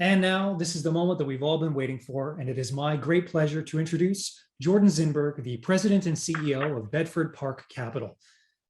And now, this is the moment that we've all been waiting for, and it is my great pleasure to introduce Jordan Zinberg, the President and CEO of Bedford Park Capital.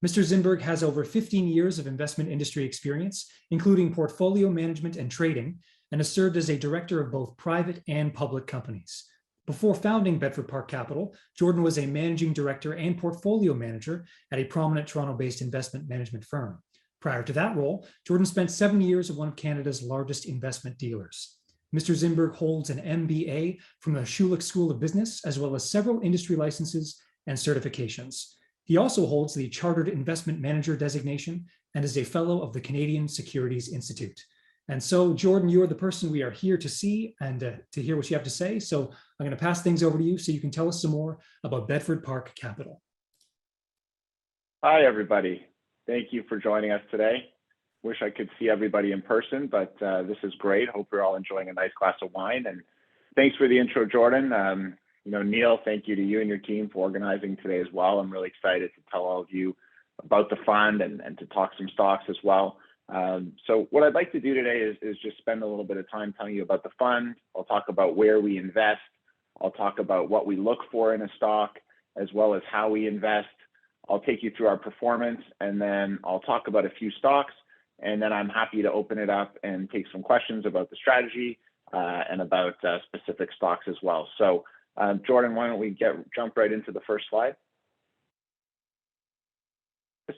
Mr. Zinberg has over 15 years of investment industry experience, including portfolio management and trading, and has served as a director of both private and public companies. Before founding Bedford Park Capital, Jordan was a managing director and portfolio manager at a prominent Toronto-based investment management firm. Prior to that role, Jordan spent 7 years at one of Canada's largest investment dealers. Mr. Zinberg holds an MBA from the Schulich School of Business, as well as several industry licenses and certifications. He also holds the Chartered Investment Manager designation and is a fellow of the Canadian Securities Institute. And so, Jordan, you are the person we are here to see and to hear what you have to say. So I'm going to pass things over to you so you can tell us some more about Bedford Park Capital. Hi, everybody. Thank you for joining us today. Wish I could see everybody in person, but this is great. Hope you're all enjoying a nice glass of wine. And thanks for the intro, Jordan. Neil, thank you to you and your team for organizing today as well. I'm really excited to tell all of you about the fund and to talk some stocks as well. So what I'd like to do today is just spend a little bit of time telling you about the fund. I'll talk about where we invest. I'll talk about what we look for in a stock, as well as how we invest. I'll take you through our performance, and then I'll talk about a few stocks, and then I'm happy to open it up and take some questions about the strategy and about specific stocks as well. So Jordan, why don't we jump right into the first slide?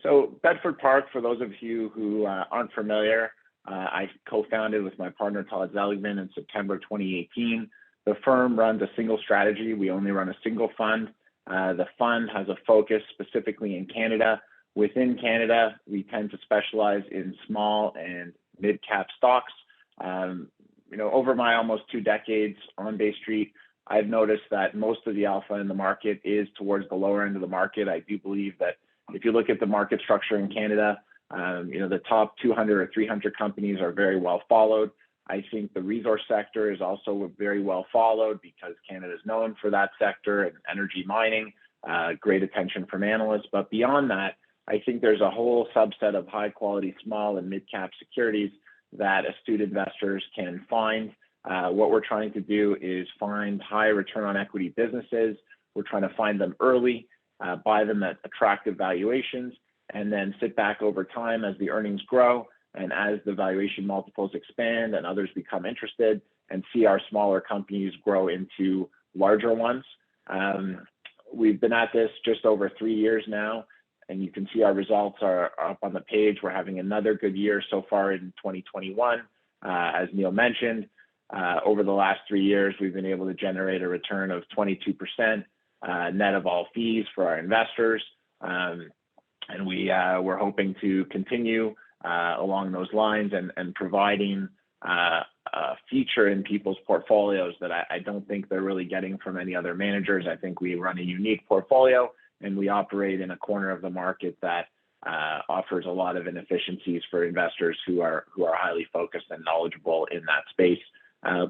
So Bedford Park, for those of you who aren't familiar, I co-founded with my partner Todd Zeligman in September 2018. The firm runs a single strategy. We only run a single fund. The fund has a focus specifically in Canada. Within Canada, we tend to specialize in small and mid-cap stocks. Over my almost 2 decades on Bay Street, I've noticed that most of the alpha in the market is towards the lower end of the market. I do believe that if you look at the market structure in Canada, the top 200 or 300 companies are very well followed. I think the resource sector is also very well followed because Canada is known for that sector and energy mining, great attention from analysts. But beyond that, I think there's a whole subset of high quality small and mid-cap securities that astute investors can find. What we're trying to do is find high return on equity businesses. We're trying to find them early, buy them at attractive valuations, and then sit back over time as the earnings grow and as the valuation multiples expand and others become interested, and see our smaller companies grow into larger ones. We've been at this just over 3 years now, and you can see our results are up on the page. We're having another good year so far in 2021. As Neil mentioned, over the last 3 years, we've been able to generate a return of 22% net of all fees for our investors. And we're hoping to continue along those lines and providing a feature in people's portfolios that I don't think they're really getting from any other managers. I think we run a unique portfolio, and we operate in a corner of the market that offers a lot of inefficiencies for investors who are highly focused and knowledgeable in that space.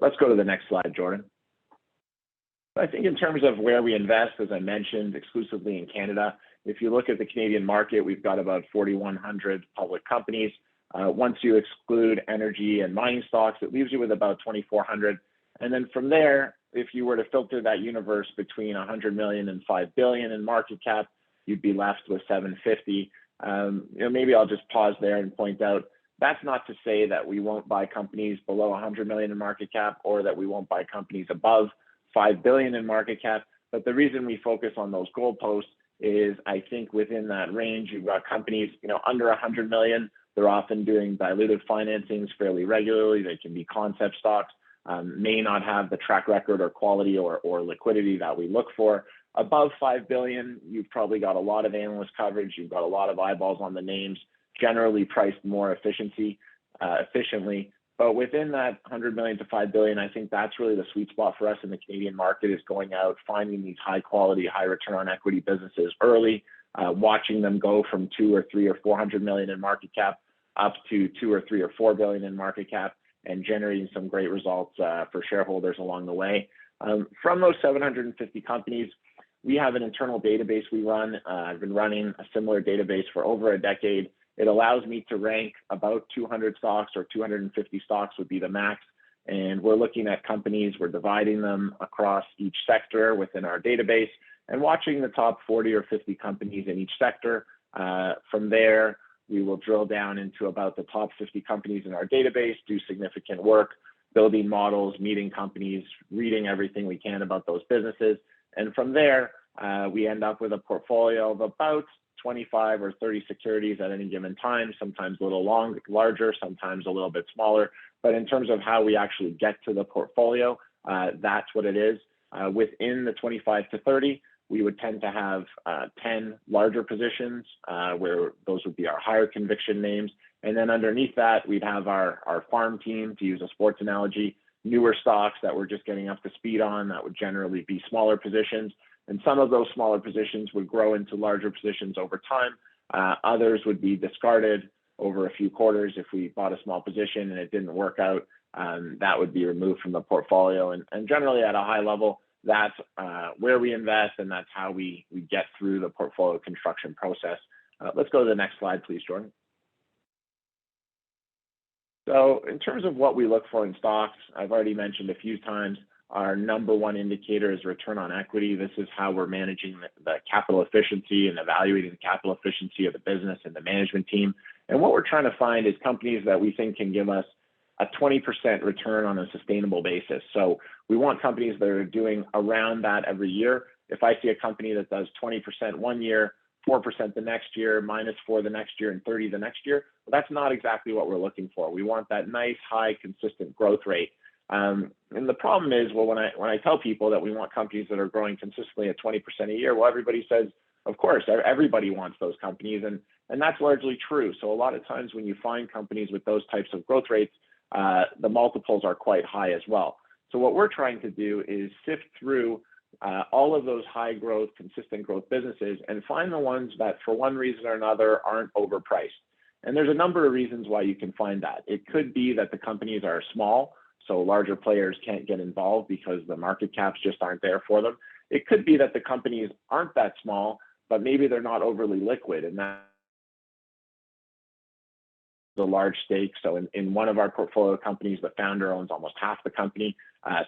Let's go to the next slide, Jordan. I think in terms of where we invest, as I mentioned, exclusively in Canada. If you look at the Canadian market, we've got about 4,100 public companies. Once you exclude energy and mining stocks, it leaves you with about 2,400. And then from there, if you were to filter that universe between 100 million and 5 billion in market cap, you'd be left with 750. Maybe I'll just pause there and point out, that's not to say that we won't buy companies below 100 million in market cap or that we won't buy companies above 5 billion in market cap. But the reason we focus on those goalposts is I think within that range, you've got companies, under 100 million. They're often doing dilutive financings fairly regularly. They can be concept stocks, may not have the track record or quality or liquidity that we look for. Above 5 billion, you've probably got a lot of analyst coverage. You've got a lot of eyeballs on the names, generally priced more efficiently. But within that 100 million to 5 billion, I think that's really the sweet spot for us in the Canadian market, is going out, finding these high quality, high return on equity businesses early, watching them go from 2 or 3 or 400 million in market cap up to 2 or 3 or 4 billion in market cap, and generating some great results for shareholders along the way. From those 750 companies, we have an internal database we run. I've been running a similar database for over a decade. It allows me to rank about 200 stocks, or 250 stocks would be the max, And we're looking at companies, we're dividing them across each sector within our database and watching the top 40 or 50 companies in each sector. From there, we will drill down into about the top 50 companies in our database, do significant work, building models, meeting companies, reading everything we can about those businesses. And from there, we end up with a portfolio of about 25 or 30 securities at any given time, sometimes a little larger, sometimes a little bit smaller. But in terms of how we actually get to the portfolio, that's what it is. Within the 25 to 30, we would tend to have 10 larger positions where those would be our higher conviction names. And then underneath that, we'd have our farm team, to use a sports analogy, newer stocks that we're just getting up to speed on. That would generally be smaller positions. And some of those smaller positions would grow into larger positions over time. Others would be discarded over a few quarters. If we bought a small position and it didn't work out, that would be removed from the portfolio. And generally at a high level, that's where we invest, and that's how we get through the portfolio construction process. Let's go to the next slide, please, Jordan. So in terms of what we look for in stocks, I've already mentioned a few times, our number one indicator is return on equity. This is how we're managing the capital efficiency and evaluating the capital efficiency of the business and the management team. And what we're trying to find is companies that we think can give us a 20% return on a sustainable basis. So we want companies that are doing around that every year. If I see a company that does 20% one year, 4% the next year, -4 the next year, and 30 the next year, well, that's not exactly what we're looking for. We want that nice, high, consistent growth rate. And the problem is, well, when I tell people that we want companies that are growing consistently at 20% a year, well, everybody says, of course, everybody wants those companies, and that's largely true. So a lot of times when you find companies with those types of growth rates, the multiples are quite high as well. So what we're trying to do is sift through all of those high growth, consistent growth businesses and find the ones that for one reason or another aren't overpriced. And there's a number of reasons why you can find that. It could be that the companies are small, so larger players can't get involved because the market caps just aren't there for them. It could be that the companies aren't that small, but maybe they're not overly liquid, and that's a large stake. So in one of our portfolio companies, the founder owns almost half the company.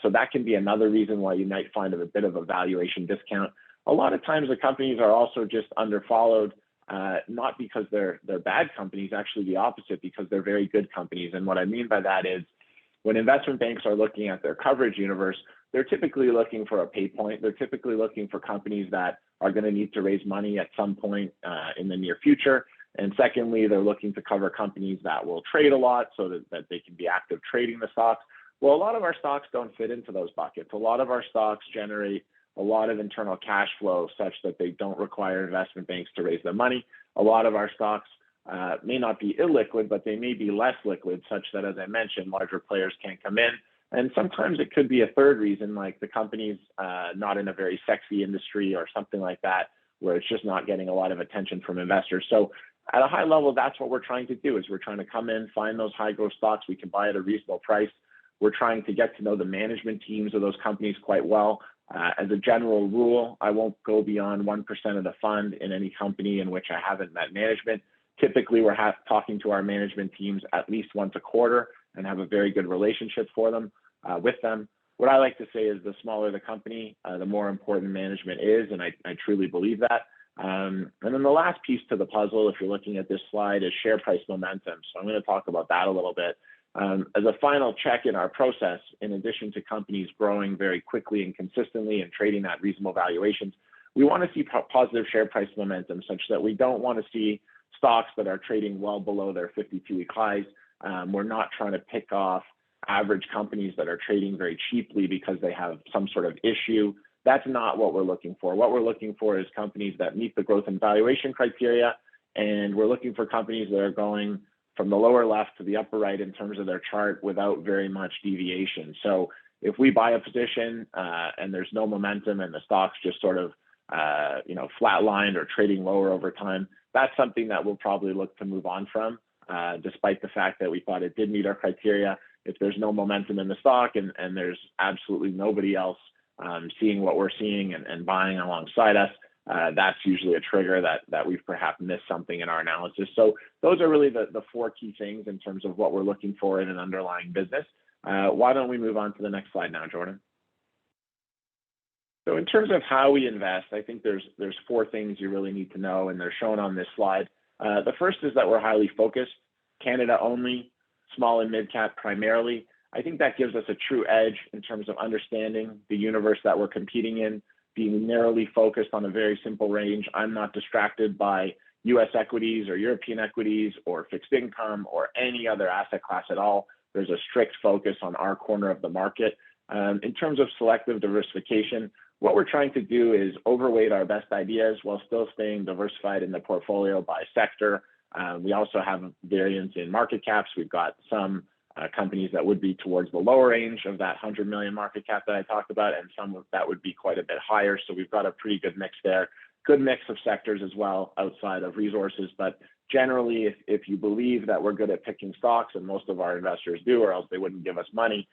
So that can be another reason why you might find a bit of a valuation discount. A lot of times the companies are also just underfollowed, not because they're bad companies, actually the opposite, because they're very good companies. And what I mean by that is when investment banks are looking at their coverage universe, they're typically looking for a pay point. They're typically looking for companies that are going to need to raise money at some point in the near future. And secondly, they're looking to cover companies that will trade a lot so that they can be active trading the stocks. Well, a lot of our stocks don't fit into those buckets. A lot of our stocks generate a lot of internal cash flow such that they don't require investment banks to raise their money. A lot of our stocks may not be illiquid, but they may be less liquid such that, as I mentioned, larger players can't come in. And sometimes it could be a third reason, like the company's not in a very sexy industry or something like that, where it's just not getting a lot of attention from investors. So at a high level, that's what we're trying to do, is we're trying to come in, find those high growth stocks we can buy at a reasonable price. We're trying to get to know the management teams of those companies quite well. As a general rule, I won't go beyond 1% of the fund in any company in which I haven't met management. Typically, we're talking to our management teams at least once a quarter and have a very good relationship with them. What I like to say is the smaller the company, the more important management is, and I truly believe that. And then the last piece to the puzzle, if you're looking at this slide, is share price momentum. So I'm going to talk about that a little bit. As a final check in our process, in addition to companies growing very quickly and consistently and trading at reasonable valuations, we want to see positive share price momentum such that we don't want to see stocks that are trading well below their 52-week highs. We're not trying to pick off average companies that are trading very cheaply because they have some sort of issue. That's not what we're looking for. What we're looking for is companies that meet the growth and valuation criteria, and we're looking for companies that are going from the lower left to the upper right in terms of their chart without very much deviation. So if we buy a position and there's no momentum and the stock's just sort of flatlined or trading lower over time, that's something that we'll probably look to move on from, despite the fact that we thought it did meet our criteria. If there's no momentum in the stock and there's absolutely nobody else seeing what we're seeing and buying alongside us, that's usually a trigger that we've perhaps missed something in our analysis. So those are really the four key things in terms of what we're looking for in an underlying business. Why don't we move on to the next slide now, Jordan? So in terms of how we invest, I think there's four things you really need to know, and they're shown on this slide. The first is that we're highly focused, Canada only, small and mid cap primarily. I think that gives us a true edge in terms of understanding the universe that we're competing in, being narrowly focused on a very simple range. I'm not distracted by US equities or European equities or fixed income or any other asset class at all. There's a strict focus on our corner of the market. In terms of selective diversification, what we're trying to do is overweight our best ideas while still staying diversified in the portfolio by sector. We also have variance in market caps. We've got some companies that would be towards the lower range of that 100 million market cap that I talked about, and some of that would be quite a bit higher. So we've got a pretty good mix there. Good mix of sectors as well outside of resources. But generally, if you believe that we're good at picking stocks, and most of our investors do, or else they wouldn't give us money,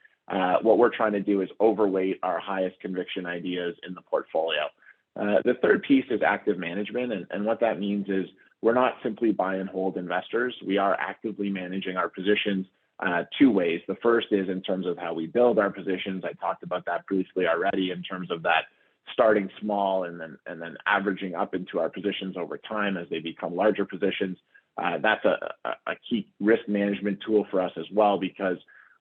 what we're trying to do is overweight our highest conviction ideas in the portfolio. The third piece is active management. And what that means is we're not simply buy and hold investors. We are actively managing our positions two ways. The first is in terms of how we build our positions. I talked about that briefly already in terms of that starting small and then averaging up into our positions over time as they become larger positions. That's a key risk management tool for us as well, because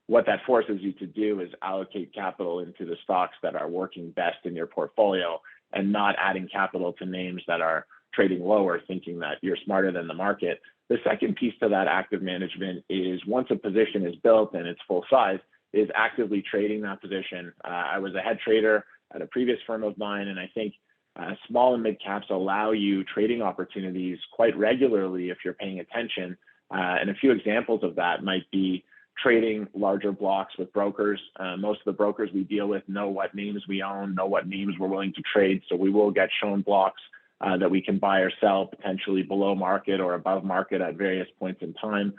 what that forces you to do is allocate capital into the stocks that are working best in your portfolio and not adding capital to names that are trading lower, thinking that you're smarter than the market. The second piece to that active management is once a position is built and it's full size, is actively trading that position. I was a head trader at a previous firm of mine, and I think small and mid caps allow you trading opportunities quite regularly if you're paying attention. And a few examples of that might be trading larger blocks with brokers. Most of the brokers we deal with know what names we own, know what names we're willing to trade. So we will get shown blocks that we can buy or sell potentially below market or above market at various points in time.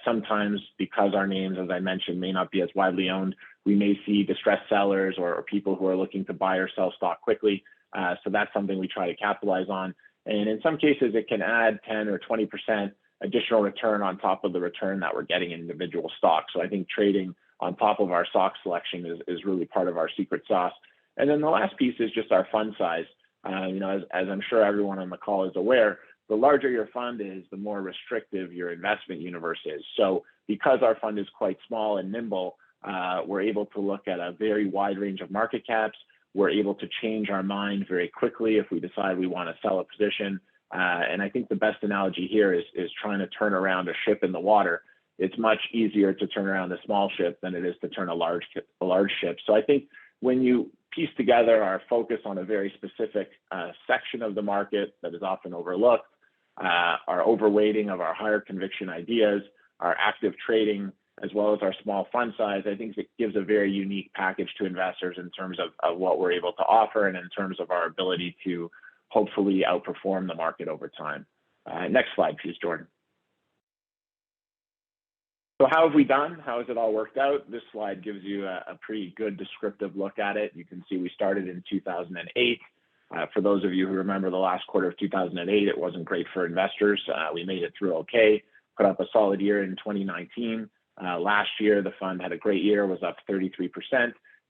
Sometimes because our names, as I mentioned, may not be as widely owned, we may see distressed sellers or people who are looking to buy or sell stock quickly. So that's something we try to capitalize on. And in some cases, it can add 10 or 20% additional return on top of the return that we're getting in individual stocks. So I think trading on top of our stock selection is really part of our secret sauce. And then the last piece is just our fund size. As I'm sure everyone on the call is aware, the larger your fund is, the more restrictive your investment universe is. So because our fund is quite small and nimble, we're able to look at a very wide range of market caps. We're able to change our mind very quickly if we decide we want to sell a position. And I think the best analogy here is trying to turn around a ship in the water. It's much easier to turn around a small ship than it is to turn a large ship. So I think when you piece together our focus on a very specific section of the market that is often overlooked, our overweighting of our higher conviction ideas, our active trading, as well as our small fund size, I think it gives a very unique package to investors in terms of what we're able to offer and in terms of our ability to hopefully outperform the market over time. Next slide, please, Jordan. So how have we done? How has it all worked out? This slide gives you a pretty good descriptive look at it. You can see we started in 2008. For those of you who remember the last quarter of 2008, it wasn't great for investors. We made it through okay, put up a solid year in 2019. Last year, the fund had a great year, was up 33%.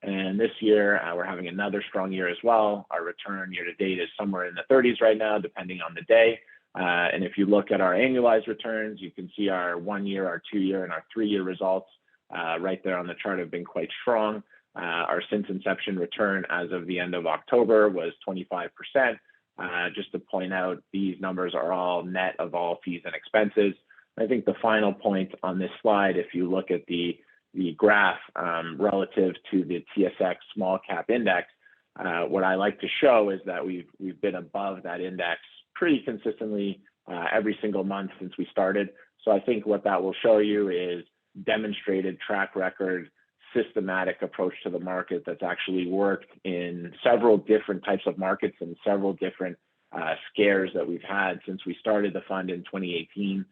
And this year, we're having another strong year as well. Our return year to date is somewhere in the 30s right now, depending on the day. And if you look at our annualized returns, you can see our 1 year, our 2 year, and our 3 year results right there on the chart have been quite strong. Our since inception return as of the end of October was 25%. Just to point out, these numbers are all net of all fees and expenses. I think the final point on this slide, if you look at the graph relative to the TSX small cap index, what I like to show is that we've been above that index pretty consistently every single month since we started. So I think what that will show you is demonstrated track record, systematic approach to the market that's actually worked in several different types of markets and several different scares that we've had since we started the fund in 2018.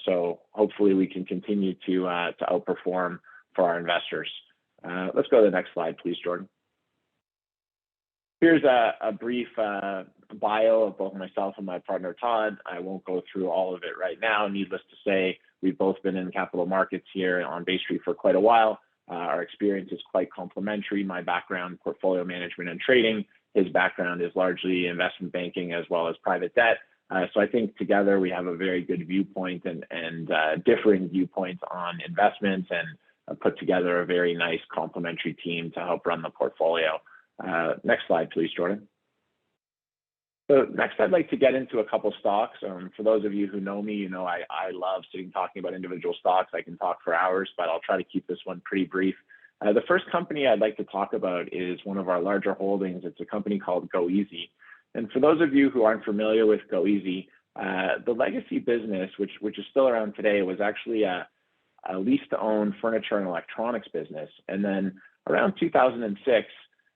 So hopefully we can continue to outperform for our investors. Let's go to the next slide, please, Jordan. Here's a brief bio of both myself and my partner, Todd. I won't go through all of it right now. Needless to say, we've both been in capital markets here on Bay Street for quite a while. Our experience is quite complementary. My background, portfolio management and trading. His background is largely investment banking as well as private debt. So I think together we have a very good viewpoint and differing viewpoints on investments, and put together a very nice complementary team to help run the portfolio. Next slide, please, Jordan. So next, I'd like to get into a couple stocks. For those of you who know me, you know I love sitting talking about individual stocks. I can talk for hours, but I'll try to keep this one pretty brief. The first company I'd like to talk about is one of our larger holdings. It's a company called goeasy. And for those of you who aren't familiar with goeasy, the legacy business, which is still around today, was actually a lease-to-own furniture and electronics business. And then around 2006,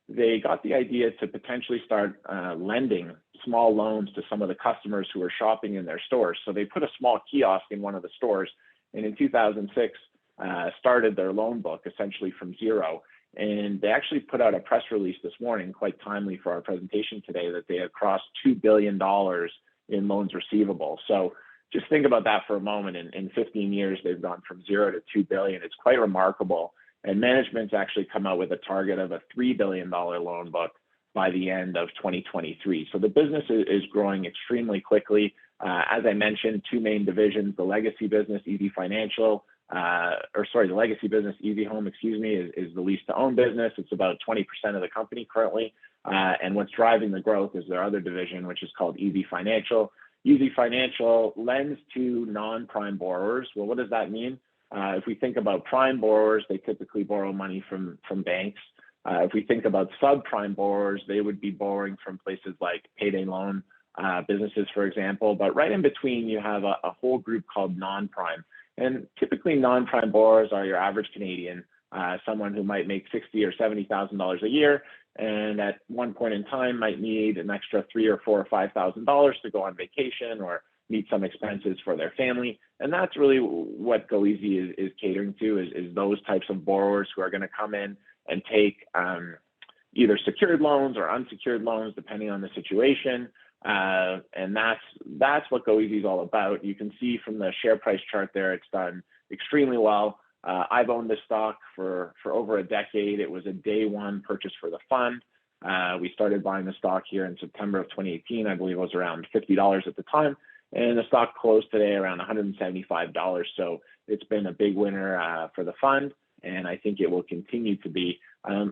they got the idea to potentially start lending small loans to some of the customers who were shopping in their stores. So they put a small kiosk in one of the stores, and in 2006, started their loan book essentially from zero. And they actually put out a press release this morning, quite timely for our presentation today, that they had crossed $2 billion in loans receivable. So just think about that for a moment. In 15 years, they've gone from zero to 2 billion. It's quite remarkable. And management's actually come out with a target of a $3 billion loan book by the end of 2023. So the business is growing extremely quickly. As I mentioned, two main divisions: the legacy business, the legacy business, Easy Home, is the lease-to-own business. It's about 20% of the company currently. And what's driving the growth is their other division, which is called Easy Financial. Easy Financial lends to non-prime borrowers. Well, what does that mean? If we think about prime borrowers, they typically borrow money from banks. If we think about subprime borrowers, they would be borrowing from places like payday loan businesses, for example. But right in between, you have a whole group called non-prime. And typically, non-prime borrowers are your average Canadian, someone who might make $60,000 or $70,000 a year, and at one point in time might need an extra $3,000 or $4,000 or $5,000 to go on vacation or meet some expenses for their family. And that's really what goeasy is catering to, is those types of borrowers who are going to come in and take either secured loans or unsecured loans, depending on the situation. And that's what goeasy is all about. You can see from the share price chart there, it's done extremely well. I've owned this stock for over a decade. It was a day one purchase for the fund. We started buying the stock here in September of 2018. I believe it was around $50 at the time. And the stock closed today around $175. So it's been a big winner for the fund, and I think it will continue to be.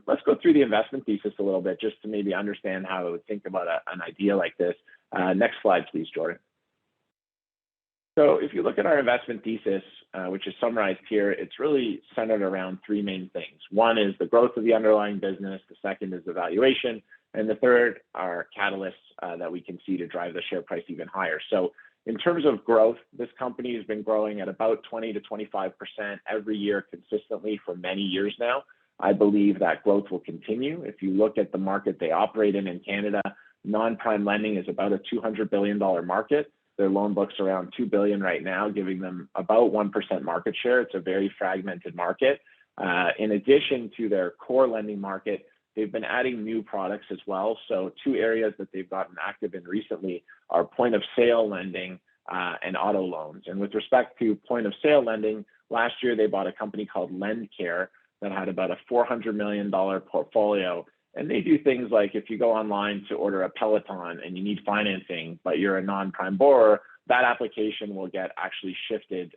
Let's go through the investment thesis a little bit, just to maybe understand how I would think about an idea like this. Next slide, please, Jordan. So if you look at our investment thesis, which is summarized here, it's really centered around three main things. One is the growth of the underlying business. The second is the valuation. And the third are catalysts that we can see to drive the share price even higher. So in terms of growth, this company has been growing at about 20 to 25% every year consistently for many years now. I believe that growth will continue. If you look at the market they operate in Canada, non-prime lending is about a $200 billion market. Their loan book's around $2 billion right now, giving them about 1% market share. It's a very fragmented market. In addition to their core lending market, they've been adding new products as well. So two areas that they've gotten active in recently are point of sale lending and auto loans. And with respect to point of sale lending, last year they bought a company called LendCare that had about a $400 million portfolio. And they do things like, if you go online to order a Peloton and you need financing, but you're a non-prime borrower, that application will get actually shifted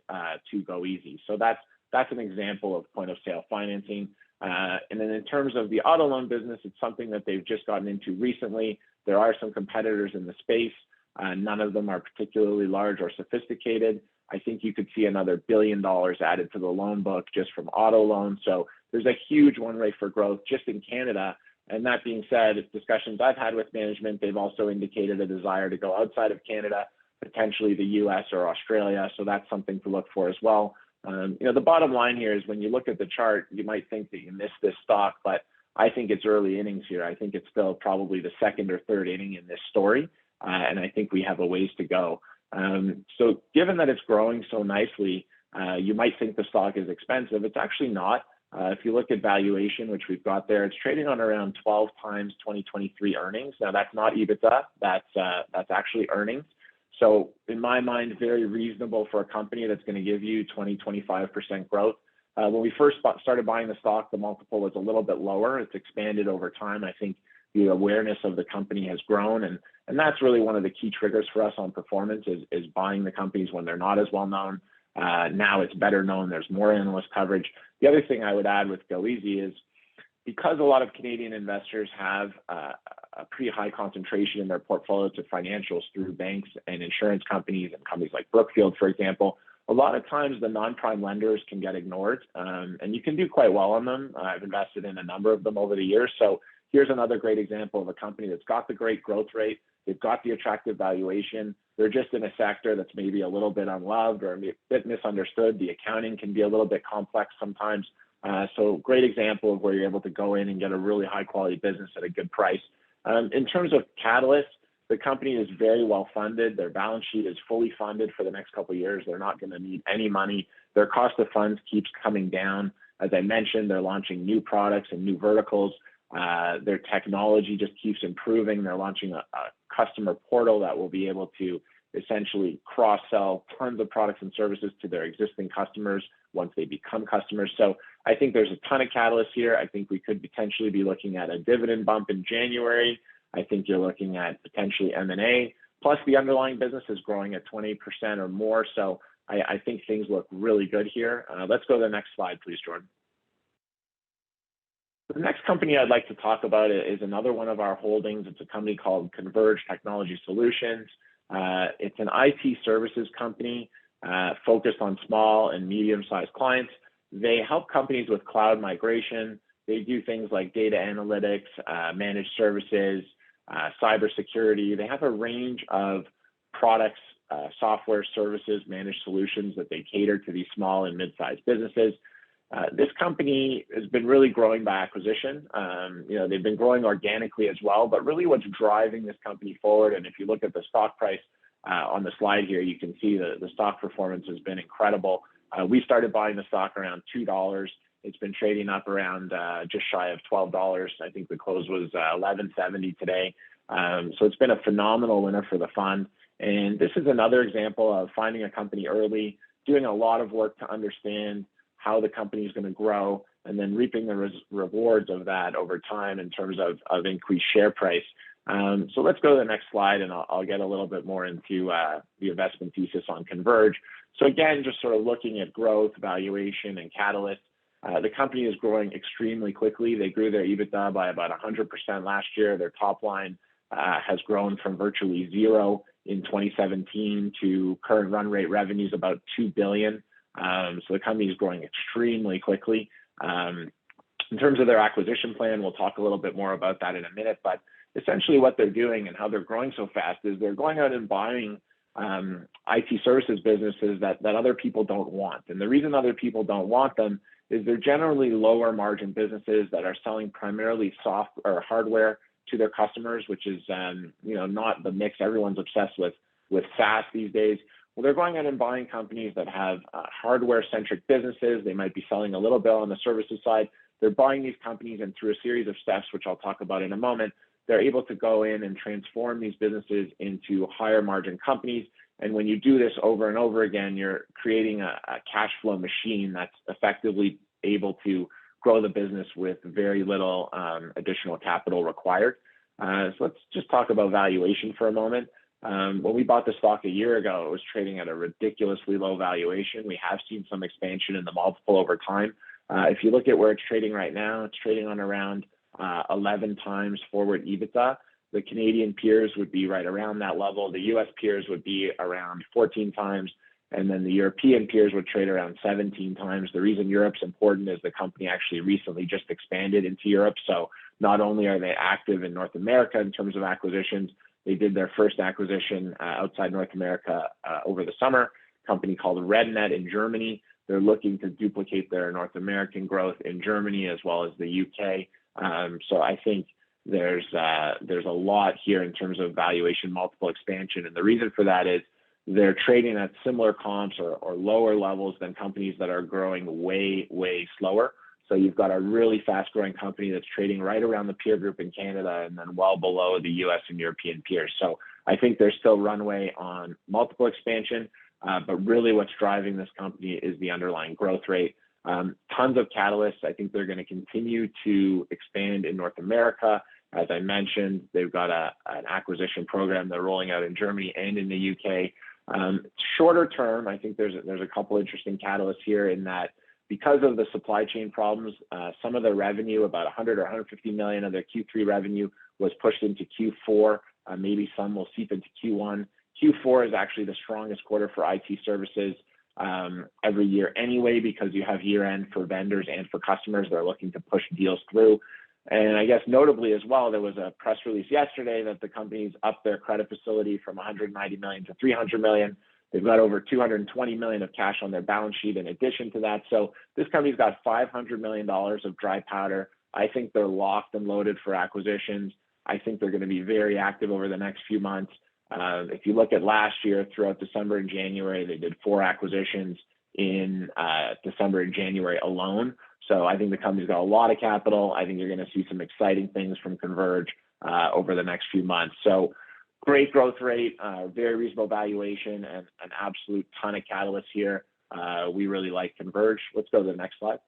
to goeasy. So that's an example of point of sale financing. And then in terms of the auto loan business, it's something that they've just gotten into recently. There are some competitors in the space. None of them are particularly large or sophisticated. I think you could see another $1 billion added to the loan book just from auto loans. So there's a huge runway for growth just in Canada. And that being said, discussions I've had with management, they've also indicated a desire to go outside of Canada, potentially the US or Australia. So that's something to look for as well. The bottom line here is when you look at the chart, you might think that you missed this stock, but I think it's early innings here. I think it's still probably the second or third inning in this story. And I think we have a ways to go. So given that it's growing so nicely, you might think the stock is expensive. It's actually not. If you look at valuation, which we've got there, it's trading on around 12 times 2023 earnings. Now, that's not EBITDA. That's actually earnings. So in my mind, very reasonable for a company that's going to give you 20, 25% growth. When we first started buying the stock, the multiple was a little bit lower. It's expanded over time. I think the awareness of the company has grown, and that's really one of the key triggers for us on performance is buying the companies when they're not as well known. Now it's better known. There's more analyst coverage. The other thing I would add with goeasy is because a lot of Canadian investors have a pretty high concentration in their portfolio to financials through banks and insurance companies and companies like Brookfield, for example, a lot of times the non-prime lenders can get ignored, and you can do quite well on them. I've invested in a number of them over the years. So here's another great example of a company that's got the great growth rate. They've got the attractive valuation. They're just in a sector that's maybe a little bit unloved or a bit misunderstood. The accounting can be a little bit complex sometimes. So great example of where you're able to go in and get a really high quality business at a good price. In terms of catalysts, the company is very well funded. Their balance sheet is fully funded for the next couple of years. They're not going to need any money. Their cost of funds keeps coming down. As I mentioned, they're launching new products and new verticals. Their technology just keeps improving. They're launching a customer portal that will be able to essentially cross-sell tons of products and services to their existing customers once they become customers. So I think there's a ton of catalysts here. I think we could potentially be looking at a dividend bump in January. I think you're looking at potentially M&A. Plus the underlying business is growing at 20% or more. So I think things look really good here. Let's go to the next slide, please, Jordan. The next company I'd like to talk about is another one of our holdings. It's a company called Converge Technology Solutions. It's an IT services company focused on small and medium-sized clients. They help companies with cloud migration. They do things like data analytics, managed services, cybersecurity. They have a range of products, software services, managed solutions that they cater to these small and mid-sized businesses. This company has been really growing by acquisition. They've been growing organically as well, but really what's driving this company forward, and if you look at the stock price on the slide here, you can see the stock performance has been incredible. We started buying the stock around $2. It's been trading up around just shy of $12. I think the close was $11.70 today. So it's been a phenomenal winner for the fund. And this is another example of finding a company early, doing a lot of work to understand how the company is going to grow, and then reaping the rewards of that over time in terms of increased share price. So let's go to the next slide, and I'll get a little bit more into the investment thesis on Converge. So again, just sort of looking at growth, valuation, and catalyst. The company is growing extremely quickly. They grew their EBITDA by about 100% last year. Their top line has grown from virtually zero in 2017 to current run rate revenues about $2 billion. So the company is growing extremely quickly. In terms of their acquisition plan, we'll talk a little bit more about that in a minute, but essentially what they're doing and how they're growing so fast is they're going out and buying IT services businesses that other people don't want. And the reason other people don't want them is they're generally lower margin businesses that are selling primarily software or hardware to their customers, which is not the mix everyone's obsessed with SaaS these days. Well, they're going out and buying companies that have hardware-centric businesses. They might be selling a little bit on the services side. They're buying these companies, and through a series of steps, which I'll talk about in a moment, they're able to go in and transform these businesses into higher margin companies. And when you do this over and over again, you're creating a cash flow machine that's effectively able to grow the business with very little additional capital required. So let's just talk about valuation for a moment. When we bought the stock a year ago, it was trading at a ridiculously low valuation. We have seen some expansion in the multiple over time. If you look at where it's trading right now, it's trading on around 11 times forward EBITDA. The Canadian peers would be right around that level. The US peers would be around 14 times. And then the European peers would trade around 17 times. The reason Europe's important is the company actually recently just expanded into Europe. So not only are they active in North America in terms of acquisitions, they did their first acquisition outside North America over the summer, a company called RedNet in Germany. They're looking to duplicate their North American growth in Germany as well as the UK. So I think there's a lot here in terms of valuation multiple expansion. And the reason for that is they're trading at similar comps or lower levels than companies that are growing way, way slower. So you've got a really fast growing company that's trading right around the peer group in Canada and then well below the US and European peers. So I think there's still runway on multiple expansion, but really what's driving this company is the underlying growth rate. Tons of catalysts. I think they're going to continue to expand in North America. As I mentioned, they've got an acquisition program they're rolling out in Germany and in the UK. Shorter term, I think there's a couple interesting catalysts here in that because of the supply chain problems, some of their revenue, about 100 or 150 million of their Q3 revenue was pushed into Q4. Maybe some will seep into Q1. Q4 is actually the strongest quarter for IT services every year anyway, because you have year end for vendors and for customers that are looking to push deals through. And I guess notably as well, there was a press release yesterday that the company's upped their credit facility from 190 million to 300 million. They've got over 220 million of cash on their balance sheet in addition to that. So this company's got $500 million of dry powder. I think they're locked and loaded for acquisitions. I think they're going to be very active over the next few months. If you look at last year, throughout December and January, they did 4 acquisitions in December and January alone. So I think the company's got a lot of capital. I think you're going to see some exciting things from Converge over the next few months. So great growth rate, very reasonable valuation, and an absolute ton of catalysts here. We really like Converge. Let's go to the next slide.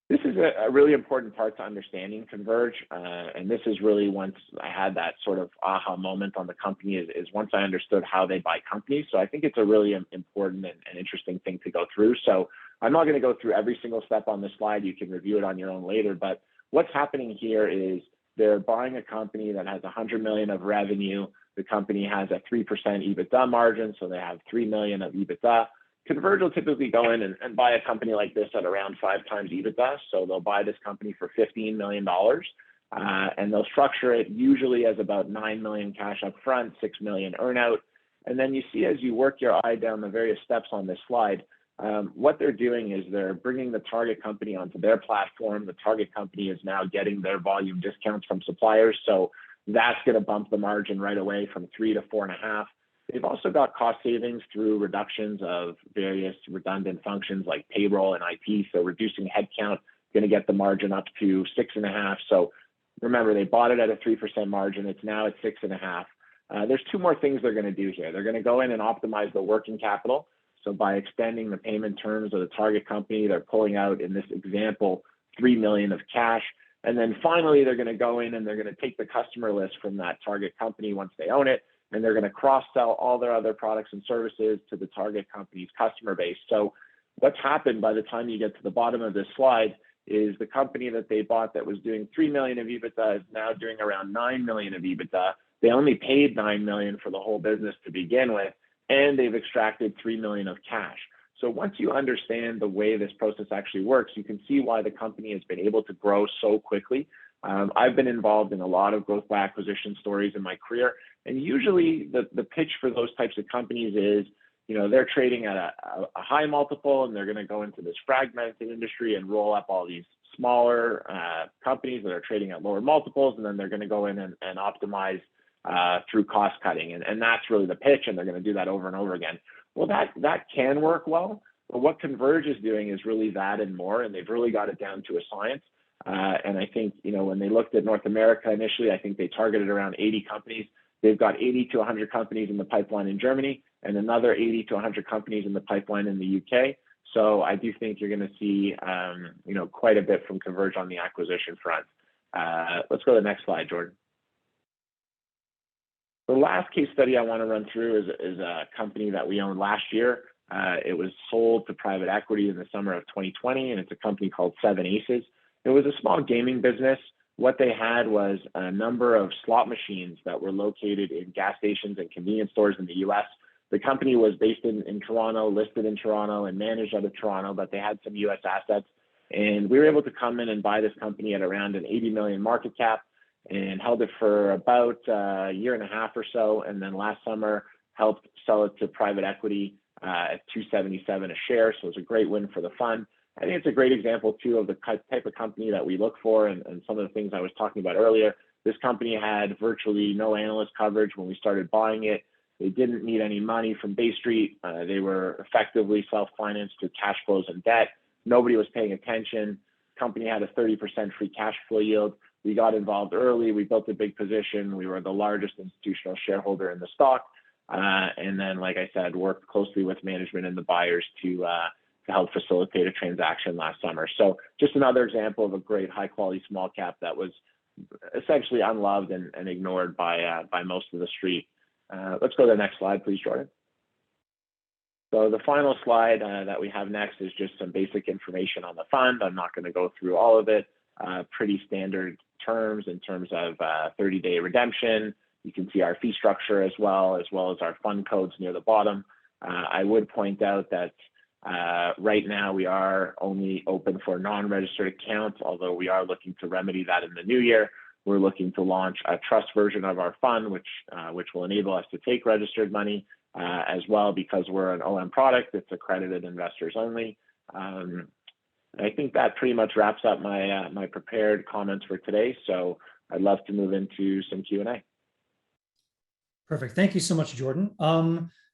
This is a really important part to understanding Converge, and this is really once I had that sort of aha moment on the company is once I understood how they buy companies. So I think it's a really important and interesting thing to go through. So I'm not going to go through every single step on this slide. You can review it on your own later. But what's happening here is they're buying a company that has 100 million of revenue. The company has a 3% EBITDA margin, so they have 3 million of EBITDA. Converge will typically go in and buy a company like this at around 5 times EBITDA. So they'll buy this company for $15 million, and they'll structure it usually as about 9 million cash up front, 6 million earnout. And then you see as you work your eye down the various steps on this slide, what they're doing is they're bringing the target company onto their platform. The target company is now getting their volume discounts from suppliers. So that's going to bump the margin right away from 3 to 4.5. They've also got cost savings through reductions of various redundant functions like payroll and IT. So reducing headcount, going to get the margin up to 6.5. So remember, they bought it at a 3% margin. It's now at 6.5. There's 2 more things they're going to do here. They're going to go in and optimize the working capital. So by extending the payment terms of the target company, they're pulling out, in this example, 3 million of cash. And then finally, they're going to go in and they're going to take the customer list from that target company once they own it, and they're going to cross-sell all their other products and services to the target company's customer base. So what's happened by the time you get to the bottom of this slide is the company that they bought that was doing 3 million of EBITDA is now doing around 9 million of EBITDA. They only paid 9 million for the whole business to begin with, and they've extracted 3 million of cash. So once you understand the way this process actually works, you can see why the company has been able to grow so quickly. I've been involved in a lot of growth by acquisition stories in my career, and usually the pitch for those types of companies is, they're trading at a high multiple, and they're going to go into this fragmented industry and roll up all these smaller companies that are trading at lower multiples, and then they're going to go in and optimize through cost cutting, and that's really the pitch, and they're going to do that over and over again. Well, that can work well, but what Converge is doing is really that and more, and they've really got it down to a science. And I think, when they looked at North America initially, I think they targeted around 80 companies. They've got 80 to 100 companies in the pipeline in Germany and another 80 to 100 companies in the pipeline in the UK. So I do think you're going to see, quite a bit from Converge on the acquisition front. Let's go to the next slide, Jordan. The last case study I want to run through is a company that we owned last year. It was sold to private equity in the summer of 2020, and it's a company called 7 Aces. It was a small gaming business. What they had was a number of slot machines that were located in gas stations and convenience stores in the US. The company was based in Toronto, listed in Toronto, and managed out of Toronto, but they had some US assets. And we were able to come in and buy this company at around an 80 million market cap and held it for about a year and a half or so. And then last summer helped sell it to private equity at 277 a share. So it was a great win for the fund. I think it's a great example, too, of the type of company that we look for and some of the things I was talking about earlier. This company had virtually no analyst coverage when we started buying it. They didn't need any money from Bay Street. They were effectively self-financed through cash flows and debt. Nobody was paying attention. Company had a 30% free cash flow yield. We got involved early. We built a big position. We were the largest institutional shareholder in the stock. And then, like I said, worked closely with management and the buyers to help facilitate a transaction last summer. So just another example of a great high quality small cap that was essentially unloved and ignored by most of the street. Let's go to the next slide, please, Jordan. So the final slide that we have next is just some basic information on the fund. I'm not going to go through all of it. Pretty standard terms in terms of 30-day redemption. You can see our fee structure as well as our fund codes near the bottom. I would point out that right now we are only open for non-registered accounts, although we are looking to remedy that in the new year. We're looking to launch a trust version of our fund, which will enable us to take registered money as well. Because we're an OM product, it's accredited investors only. I think that pretty much wraps up my prepared comments for today. So I'd love to move into some Q&A. Perfect. Thank you so much, Jordan.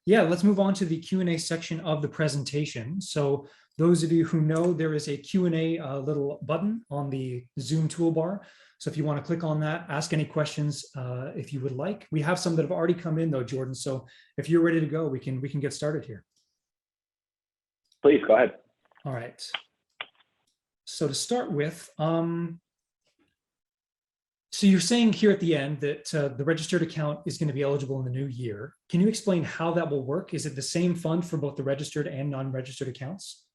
Yeah, let's move on to the Q&A section of the presentation. So those of you who know, there is a Q&A little button on the Zoom toolbar. So if you want to click on that, ask any questions if you would like. We have some that have already come in though, Jordan. So if you're ready to go, we can get started here. Please go ahead. All right. So to start with, so you're saying here at the end that the registered account is going to be eligible in the new year. Can you explain how that will work? Is it the same fund for both the registered and non-registered accounts?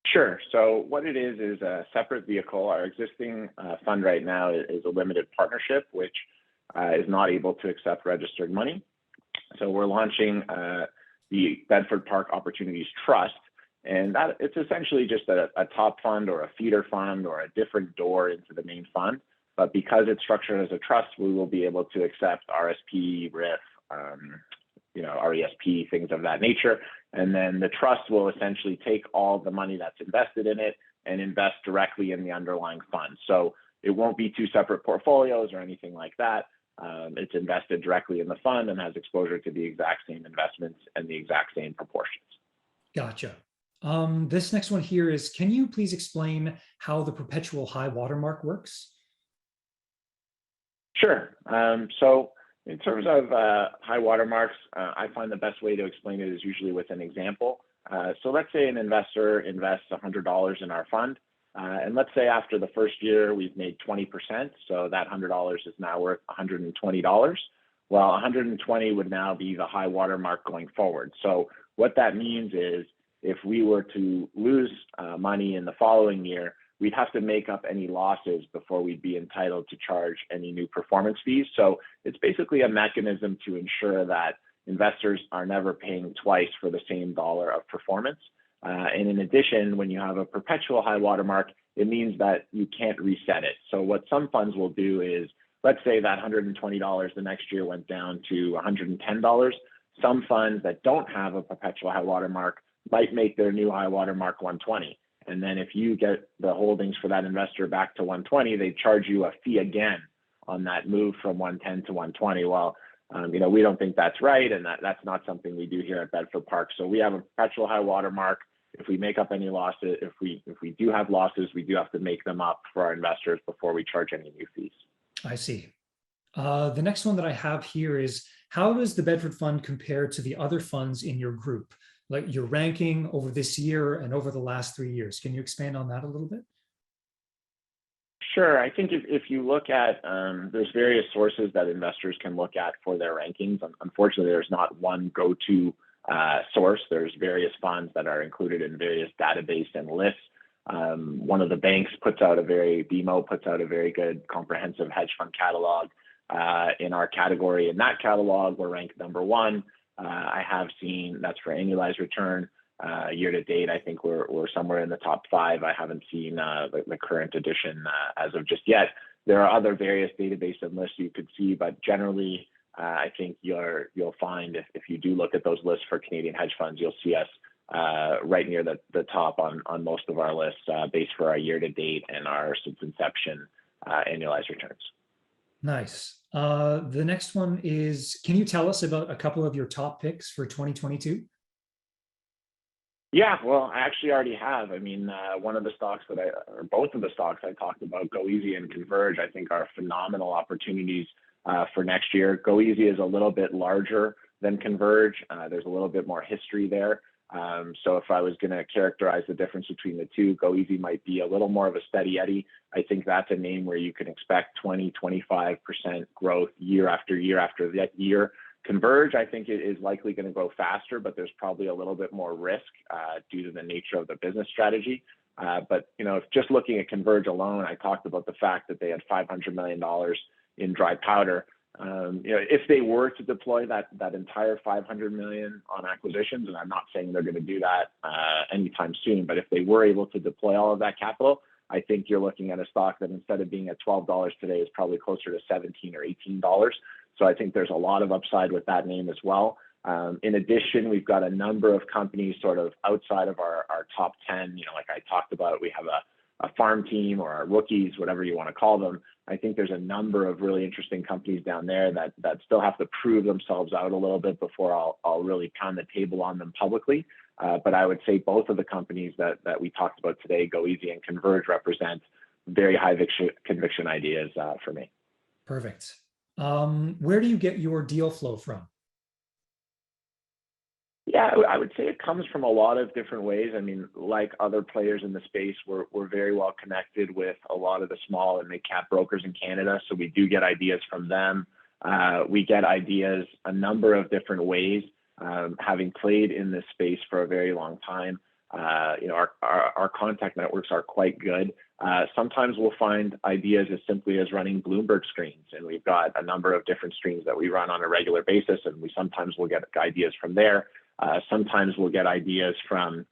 Sure. So what it is a separate vehicle. Our existing fund right now is a limited partnership, which is not able to accept registered money. So we're launching the Bedford Park Opportunities Trust. And that it's essentially just a top fund or a feeder fund or a different door into the main fund. But because it's structured as a trust, we will be able to accept RSP, RIF, RESP, things of that nature. And then the trust will essentially take all the money that's invested in it and invest directly in the underlying fund. So it won't be two separate portfolios or anything like that. It's invested directly in the fund and has exposure to the exact same investments and the exact same proportions. Gotcha. This next one here is, can you please explain how the perpetual high watermark works? Sure. So in terms of high watermarks, I find the best way to explain it is usually with an example. So let's say an investor invests $100 in our fund. And let's say after the first year, we've made 20%. So that $100 is now worth $120. Well, 120 would now be the high watermark going forward. So what that means is if we were to lose money in the following year, we'd have to make up any losses before we'd be entitled to charge any new performance fees. So it's basically a mechanism to ensure that investors are never paying twice for the same dollar of performance. And in addition, when you have a perpetual high watermark, it means that you can't reset it. So what some funds will do is, let's say that $120 the next year went down to $110. Some funds that don't have a perpetual high watermark might make their new high watermark 120. And then if you get the holdings for that investor back to 120, they charge you a fee again on that move from 110 to 120. Well, we don't think that's right, and that's not something we do here at Bedford Park. So we have a perpetual high watermark. If we make up any losses, if we do have losses, we do have to make them up for our investors before we charge any new fees. I see. The next one that I have here is, how does the Bedford Fund compare to the other funds in your group? Like your ranking over this year and over the last 3 years. Can you expand on that a little bit? Sure. I think if you look at, there's various sources that investors can look at for their rankings. Unfortunately, there's not one go-to source. There's various funds that are included in various databases and lists. One of the banks BMO puts out a very good comprehensive hedge fund catalog. In our category, in that catalog, we're ranked number 1. I have seen that's for annualized return. Year to date, I think we're somewhere in the top 5. I haven't seen the current edition as of just yet. There are other various databases and lists you could see, but generally, I think you'll find if you do look at those lists for Canadian hedge funds, you'll see us right near the top on most of our lists, based for our year to date and our since inception annualized returns. Nice. The next one is, can you tell us about a couple of your top picks for 2022? Yeah, well, I actually already have. I mean, one of the stocks or both of the stocks I talked about, goeasy and Converge, I think are phenomenal opportunities for next year. goeasy is a little bit larger than Converge. There's a little bit more history there. So if I was going to characterize the difference between the two, goeasy might be a little more of a steady Eddie. I think that's a name where you can expect 20, 25% growth year after year after that year. Converge, I think, it is likely going to grow faster, but there's probably a little bit more risk due to the nature of the business strategy. But if just looking at Converge alone, I talked about the fact that they had $500 million in dry powder. If they were to deploy that entire $500 million on acquisitions, and I'm not saying they're going to do that anytime soon, but if they were able to deploy all of that capital, I think you're looking at a stock that instead of being at $12 today is probably closer to $17 or $18. So I think there's a lot of upside with that name as well. In addition, we've got a number of companies sort of outside of our top 10. Like I talked about, we have a farm team or our rookies, whatever you want to call them. I think there's a number of really interesting companies down there that still have to prove themselves out a little bit before I'll really pound the table on them publicly. But I would say both of the companies that we talked about today, goeasy and Converge, represent very high conviction ideas for me. Perfect. Where do you get your deal flow from? Yeah, I would say it comes from a lot of different ways. I mean, like other players in the space, we're very well connected with a lot of the small and mid-cap brokers in Canada. So we do get ideas from them. We get ideas a number of different ways. Having played in this space for a very long time, our contact networks are quite good. Sometimes we'll find ideas as simply as running Bloomberg screens, and we've got a number of different screens that we run on a regular basis, and we sometimes will get ideas from there. Sometimes we'll get ideas from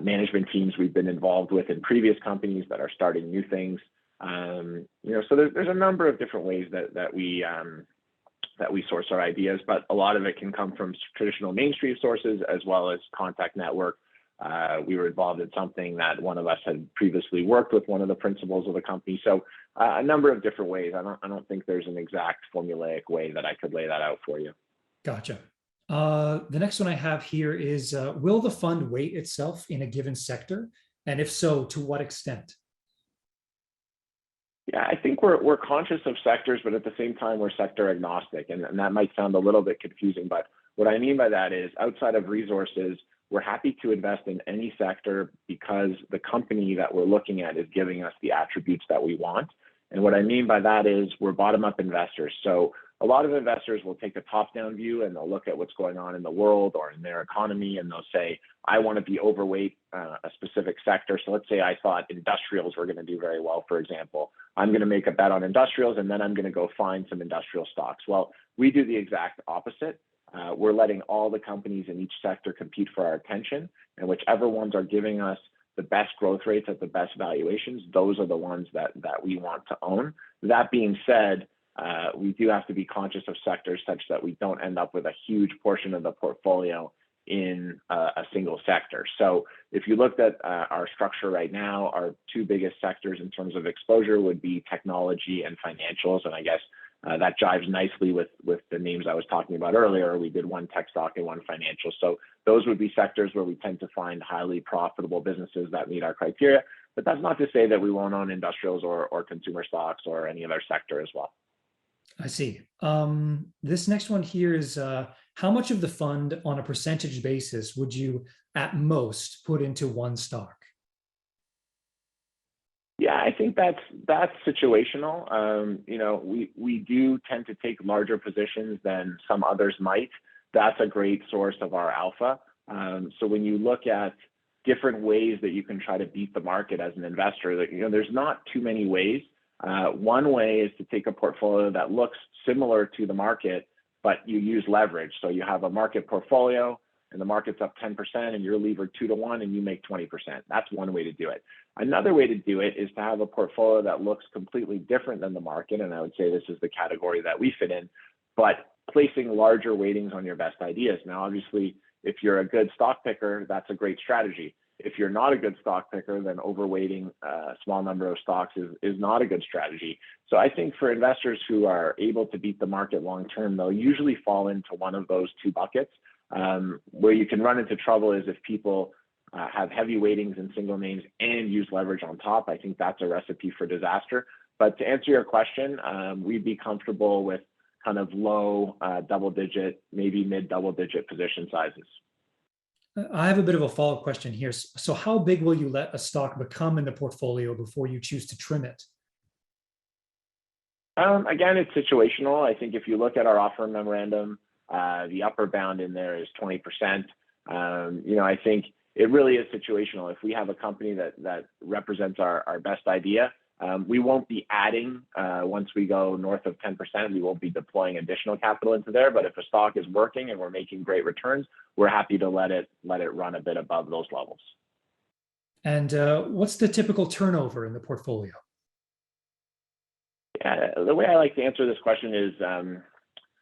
management teams we've been involved with in previous companies that are starting new things. So there's a number of different ways that we source our ideas, but a lot of it can come from traditional mainstream sources as well as contact network. We were involved in something that one of us had previously worked with one of the principals of the company. So a number of different ways. I don't think there's an exact formulaic way that I could lay that out for you. Gotcha. The next one I have here is, will the fund weight itself in a given sector? And if so, to what extent? Yeah, I think we're conscious of sectors, but at the same time, we're sector agnostic. And that might sound a little bit confusing, but what I mean by that is outside of resources, we're happy to invest in any sector because the company that we're looking at is giving us the attributes that we want. And what I mean by that is we're bottom-up investors. So a lot of investors will take a top-down view and they'll look at what's going on in the world or in their economy, and they'll say, I want to be overweight a specific sector. So let's say I thought industrials were going to do very well, for example. I'm going to make a bet on industrials, and then I'm going to go find some industrial stocks. Well, we do the exact opposite. We're letting all the companies in each sector compete for our attention, and whichever ones are giving us the best growth rates at the best valuations, those are the ones that we want to own. That being said, we do have to be conscious of sectors such that we don't end up with a huge portion of the portfolio in a single sector. So if you looked at our structure right now, our two biggest sectors in terms of exposure would be technology and financials. And I guess that jives nicely with the names I was talking about earlier. We did one tech stock and one financial. So those would be sectors where we tend to find highly profitable businesses that meet our criteria. But that's not to say that we won't own industrials or consumer stocks or any other sector as well. I see. This next one here is, how much of the fund on a percentage basis would you at most put into one stock? Yeah, I think that's situational. We do tend to take larger positions than some others might. That's a great source of our alpha. So when you look at different ways that you can try to beat the market as an investor, there's not too many ways. One way is to take a portfolio that looks similar to the market, but you use leverage. So you have a market portfolio and the market's up 10% and you're levered 2-to-1 and you make 20%. That's one way to do it. Another way to do it is to have a portfolio that looks completely different than the market. And I would say this is the category that we fit in, but placing larger weightings on your best ideas. Now, obviously, if you're a good stock picker, that's a great strategy. If you're not a good stock picker, then overweighting a small number of stocks is not a good strategy. So I think for investors who are able to beat the market long term, they'll usually fall into one of those two buckets. Where you can run into trouble is if people have heavy weightings in single names and use leverage on top. I think that's a recipe for disaster. But to answer your question, we'd be comfortable with kind of low double-digit, maybe mid double-digit position sizes. I have a bit of a follow-up question here. So how big will you let a stock become in the portfolio before you choose to trim it? Again, it's situational. I think if you look at our offer memorandum, the upper bound in there is 20%. I think it really is situational. If we have a company that represents our best idea, we won't be adding once we go north of 10%. We won't be deploying additional capital into there. But if a stock is working and we're making great returns, we're happy to let it run a bit above those levels. And what's the typical turnover in the portfolio? Yeah, the way I like to answer this question is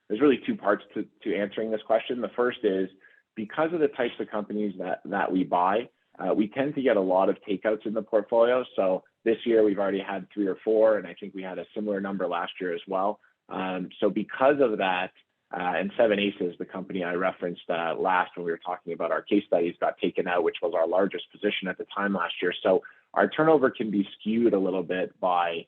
there's really two parts to answering this question. The first is because of the types of companies that we buy, we tend to get a lot of takeouts in the portfolio. So this year we've already had 3 or 4, and I think we had a similar number last year as well. So because of that, and 7 Aces, the company I referenced last when we were talking about our case studies, got taken out, which was our largest position at the time last year. So our turnover can be skewed a little bit by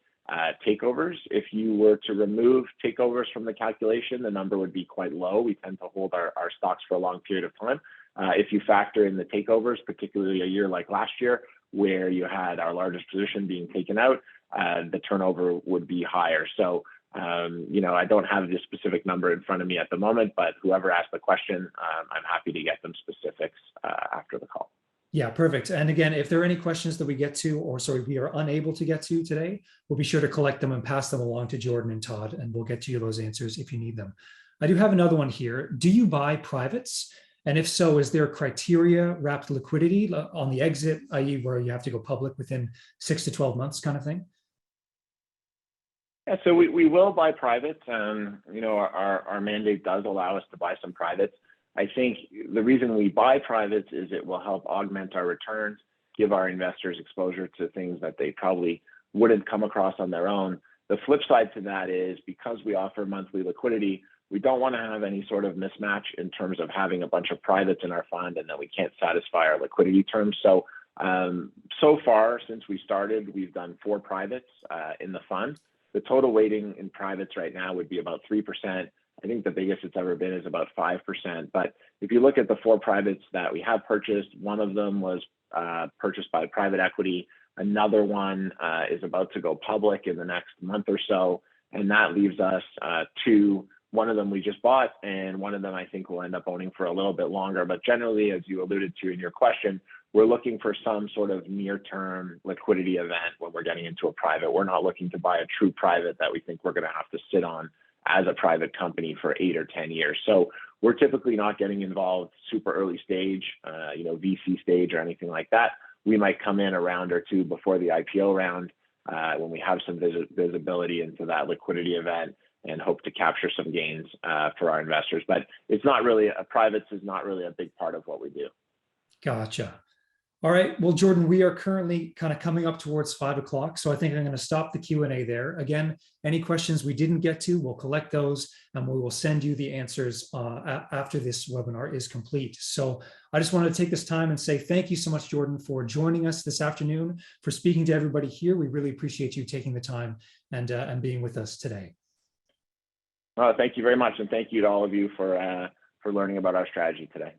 takeovers. If you were to remove takeovers from the calculation, the number would be quite low. We tend to hold our stocks for a long period of time. If you factor in the takeovers, particularly a year like last year, where you had our largest position being taken out, the turnover would be higher. So, I don't have this specific number in front of me at the moment, but whoever asked the question, I'm happy to get them specifics after the call. Yeah, perfect. And again, if there are any questions that we get to, or sorry, we are unable to get to today, we'll be sure to collect them and pass them along to Jordan and Todd, and we'll get to you those answers if you need them. I do have another one here. Do you buy privates? And if so, is there criteria wrapped liquidity on the exit, i.e. where you have to go public within 6 to 12 months kind of thing? Yeah, so we will buy privates. Our mandate does allow us to buy some privates. I think the reason we buy privates is it will help augment our returns, give our investors exposure to things that they probably wouldn't come across on their own. The flip side to that is because we offer monthly liquidity, we don't want to have any sort of mismatch in terms of having a bunch of privates in our fund and then we can't satisfy our liquidity terms. So far since we started, we've done 4 privates in the fund. The total weighting in privates right now would be about 3%. I think the biggest it's ever been is about 5%. But if you look at the 4 privates that we have purchased, one of them was purchased by private equity. Another one is about to go public in the next month or so. And that leaves us 2. One of them we just bought, and one of them I think we'll end up owning for a little bit longer. But generally, as you alluded to in your question, we're looking for some sort of near-term liquidity event when we're getting into a private. We're not looking to buy a true private that we think we're going to have to sit on as a private company for 8 or 10 years. So we're typically not getting involved super early stage, VC stage or anything like that. We might come in a round or 2 before the IPO round when we have some visibility into that liquidity event and hope to capture some gains for our investors. But it's not really, privates is not really a big part of what we do. Gotcha. All right. Well, Jordan, we are currently kind of coming up towards 5 o'clock. So I think I'm going to stop the Q&A there. Again, any questions we didn't get to, we'll collect those and we will send you the answers after this webinar is complete. So I just wanted to take this time and say thank you so much, Jordan, for joining us this afternoon, for speaking to everybody here. We really appreciate you taking the time and being with us today. Thank you very much. And thank you to all of you for learning about our strategy today.